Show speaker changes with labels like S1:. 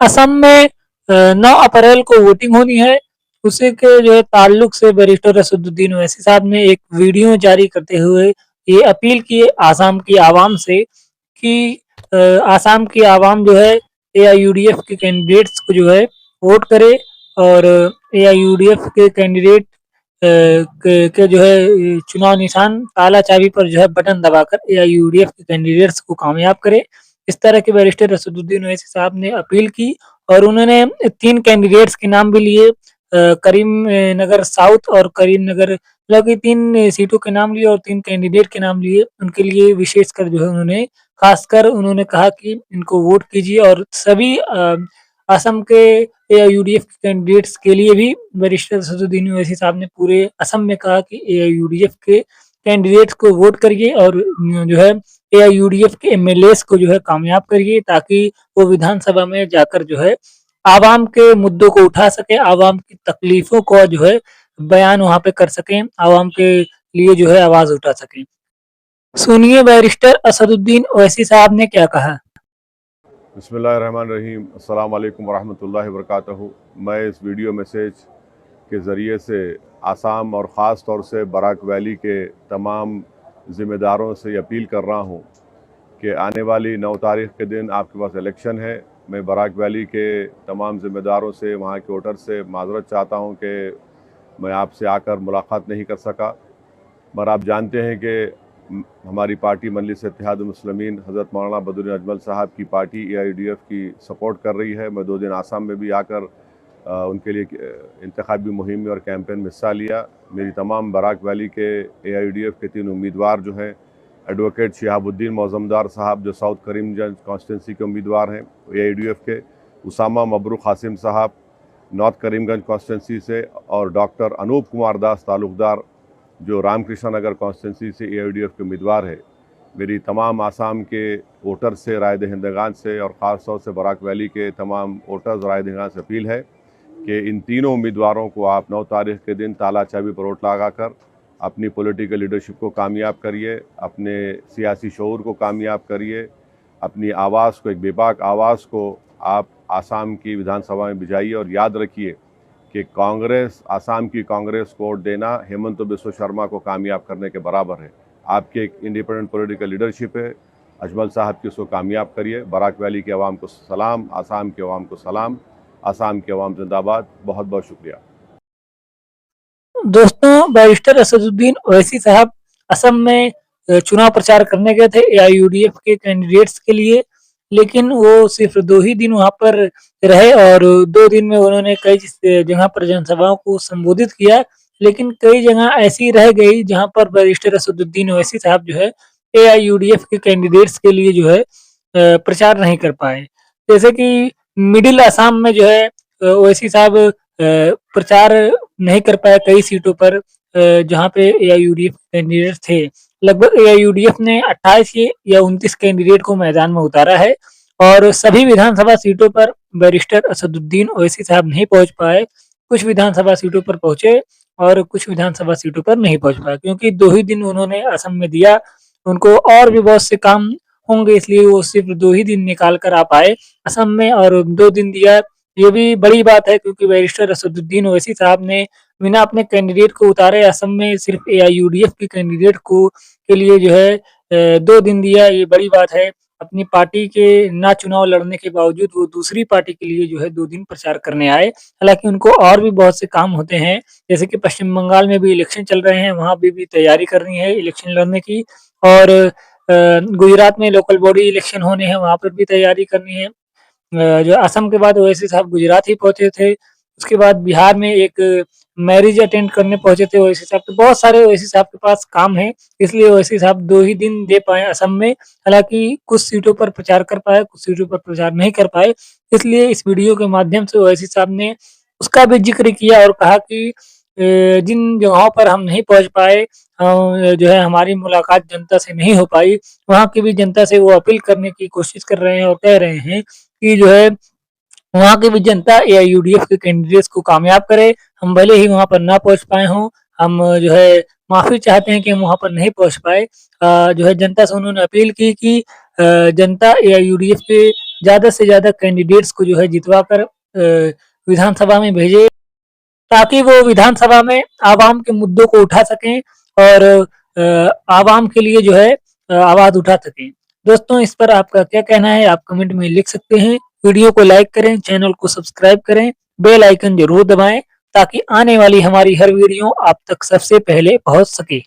S1: असम में 9 अप्रैल को वोटिंग होनी है। उसी के जो है ताल्लुक से बैरिस्टर असदुद्दीन ओवैसी साहब ने एक वीडियो जारी करते हुए ये अपील की है आसाम की आवाम से कि आसाम की आवाम जो है एआईयूडीएफ के कैंडिडेट्स को जो है वोट करे और एआईयूडीएफ के कैंडिडेट के जो है चुनाव निशान ताला चाबी पर जो है बटन दबाकर एआईयूडीएफ के कैंडिडेट्स को कामयाब करे। इस तरह के बैरिस्टर असदुद्दीन ओवैसी साहब ने अपील की और उन्होंने 3 कैंडिडेट्स के नाम भी लिए करीम नगर साउथ और करीम नगर मतलब कि 3 सीटों के नाम लिए और 3 कैंडिडेट के नाम लिए। उनके लिए विशेषकर जो है उन्होंने खासकर उन्होंने कहा कि इनको वोट कीजिए और सभी असम के एआईयूडीएफ के कैंडिडेट्स के लिए भी बैरिस्टर असदुद्दीन ओवैसी साहब ने पूरे असम में कहा कि एआईयूडीएफ के कैंडिडेट्स को वोट करिए और जो है एआईयूडीएफ के एमएलएस को जो है कामयाब करिए ताकि वो विधानसभा में जाकर जो है आवाम के मुद्दों को उठा सके, आवाम की तकलीफों को जो है बयान वहाँ पे कर सकें, आवाम के लिए जो है आवाज उठा सकें। सुनिए बैरिस्टर असदुद्दीन ओवैसी साहब ने क्या कहा।
S2: बिस्मिल्लाहिर्रहमानिर्रहीम, अस्सलाम वालेकुम वरहमतुल्लाहि वबरकातुहू। मैं इस वीडियो मैसेज के ज़रिए से आसाम और ख़ास तौर से बराक वैली के तमाम ज़िम्मेदारों से अपील कर रहा हूँ कि आने वाली 9 तारीख़ के दिन आपके पास इलेक्शन है। मैं बराक वैली के तमाम ज़िम्मेदारों से, वहाँ के वोटर से माज़रत चाहता हूँ कि मैं आपसे आकर मुलाकात नहीं कर सका, मगर आप जानते हैं कि हमारी पार्टी मजलिस इत्तेहादुल मुस्लिमीन हज़रत मौलाना बदरुद्दीन अजमल साहब की पार्टी एआईयूडीएफ की सपोर्ट कर रही है। मैं 2 दिन आसाम में भी आकर उनके लिए इंतखाबी मुहिम में और कैंपेन में हिस्सा लिया। मेरी तमाम बराक वैली के एआईयूडीएफ के 3 उम्मीदवार जो हैं, एडवोकेट शिहाबुद्दीन मौज़मदार साहब जो साउथ करीमगंज कॉन्स्टिट्यूंसी के उम्मीदवार हैं एआईयूडीएफ के, उसामा मबरूक कासिम साहब नॉर्थ करीमगंज कॉन्स्टिट्यूंसी से, और डॉक्टर अनूप कुमार दास तालुकदार जो रामकृष्ण नगर कॉन्स्टिट्यूंसी से एआईयूडीएफ के उम्मीदवार है। मेरी तमाम आसाम के वोटर से, राय दहिंदगान से और ख़ास तौर से बराक वैली के तमाम वोटर्स राय दहिंदगान से अपील है कि इन तीनों उम्मीदवारों को आप 9 तारीख़ के दिन ताला चाबी पर वोट लगाकर अपनी पॉलिटिकल लीडरशिप को कामयाब करिए, अपने सियासी शऊर को कामयाब करिए, अपनी आवाज़ को, एक बेबाक आवाज़ को आप आसाम की विधानसभा में भिजाइए। और याद रखिए कि कांग्रेस, आसाम की कांग्रेस को वोट देना हेमंत बिस्व शर्मा को कामयाब करने के बराबर है। आपकी एक इंडिपेंडेंट पॉलिटिकल लीडरशिप है, अजमल साहब की, उसको कामयाब करिए। बराक वैली के अवाम को सलाम, आसाम के अवाम को सलाम, आसाम के अवाम जिंदाबाद। बहुत बहुत शुक्रिया।
S1: दोस्तों बैरिस्टर असदुद्दीन ओवैसी साहब असम में चुनाव प्रचार करने गए थे एआईयूडीएफ के कैंडिडेट्स के लिए, लेकिन वो सिर्फ 2 ही दिन वहाँ पर रहे और 2 दिन में उन्होंने कई जगह पर जनसभाओं को संबोधित किया, लेकिन कई जगह ऐसी रह गई जहाँ पर बैरिस्टर असदुद्दीन ओवैसी साहब जो है एआईयूडीएफ के कैंडिडेट्स के लिए जो है प्रचार नहीं कर पाए। जैसे कि मिडिल असम में जो है ओवैसी साहब प्रचार नहीं कर पाया कई सीटों पर जहाँ पे एआईयूडीएफ कैंडिडेट थे। लगभग एआईयूडीएफ ने 28 या 29 कैंडिडेट को मैदान में उतारा है और सभी विधानसभा सीटों पर बैरिस्टर असदुद्दीन ओवैसी साहब नहीं पहुंच पाए। कुछ विधानसभा सीटों पर पहुंचे और कुछ विधानसभा सीटों पर नहीं पहुंच पाए क्योंकि 2 ही दिन उन्होंने असम में दिया। उनको और भी बहुत से काम होंगे इसलिए वो सिर्फ 2 ही दिन निकाल कर आ पाए असम में और 2 दिन दिया। ये भी बड़ी बात है क्योंकि बैरिस्टर असदुद्दीन ओवैसी साहब ने बिना अपने कैंडिडेट को उतारे असम में सिर्फ एआईयूडीएफ के कैंडिडेट को के लिए जो है 2 दिन दिया, ये बड़ी बात है। अपनी पार्टी के ना चुनाव लड़ने के बावजूद वो दूसरी पार्टी के लिए जो है 2 दिन प्रचार करने आए। हालाँकि उनको और भी बहुत से काम होते हैं, जैसे कि पश्चिम बंगाल में भी इलेक्शन चल रहे हैं, वहाँ भी तैयारी करनी है इलेक्शन लड़ने की और गुजरात में लोकल बॉडी इलेक्शन होने हैं, वहाँ पर भी तैयारी करनी है। जो असम के बाद ओवैसी साहब गुजरात ही पहुँचे थे। उसके बाद बिहार में एक मैरिज अटेंड करने पहुँचे थे ओवैसी साहब। तो बहुत सारे ओवैसी साहब के पास काम है, इसलिए ओवैसी साहब 2 ही दिन दे पाए असम में। हालाँकि कुछ सीटों पर प्रचार कर पाए, कुछ सीटों पर प्रचार नहीं कर पाए। इसलिए इस वीडियो के माध्यम से ओवैसी साहब ने उसका भी ज़िक्र किया और कहा कि जिन जगहों पर हम नहीं पहुँच पाए जो है हमारी मुलाकात जनता से नहीं हो पाई, वहाँ की भी जनता से वो अपील करने की कोशिश कर रहे हैं और कह रहे हैं कि जो है वहाँ की भी जनता एआईयूडीएफ के कैंडिडेट्स को कामयाब करे। हम भले ही वहाँ पर ना पहुँच पाए हों, हम जो है माफ़ी चाहते हैं कि हम वहाँ पर नहीं पहुँच पाए। जो है जनता से उन्होंने अपील की कि जनता एआईयूडीएफ के ज़्यादा से ज़्यादा कैंडिडेट्स को जो है जितवा कर विधानसभा में भेजे, ताकि वो विधानसभा में आवाम के मुद्दों को उठा सकें और आवाम के लिए जो है आवाज़ उठा सकें। दोस्तों, इस पर आपका क्या कहना है? आप कमेंट में लिख सकते हैं। वीडियो को लाइक करें, चैनल को सब्सक्राइब करें, बेल आइकन ज़रूर दबाएँ ताकि आने वाली हमारी हर वीडियो आप तक सबसे पहले पहुँच सके।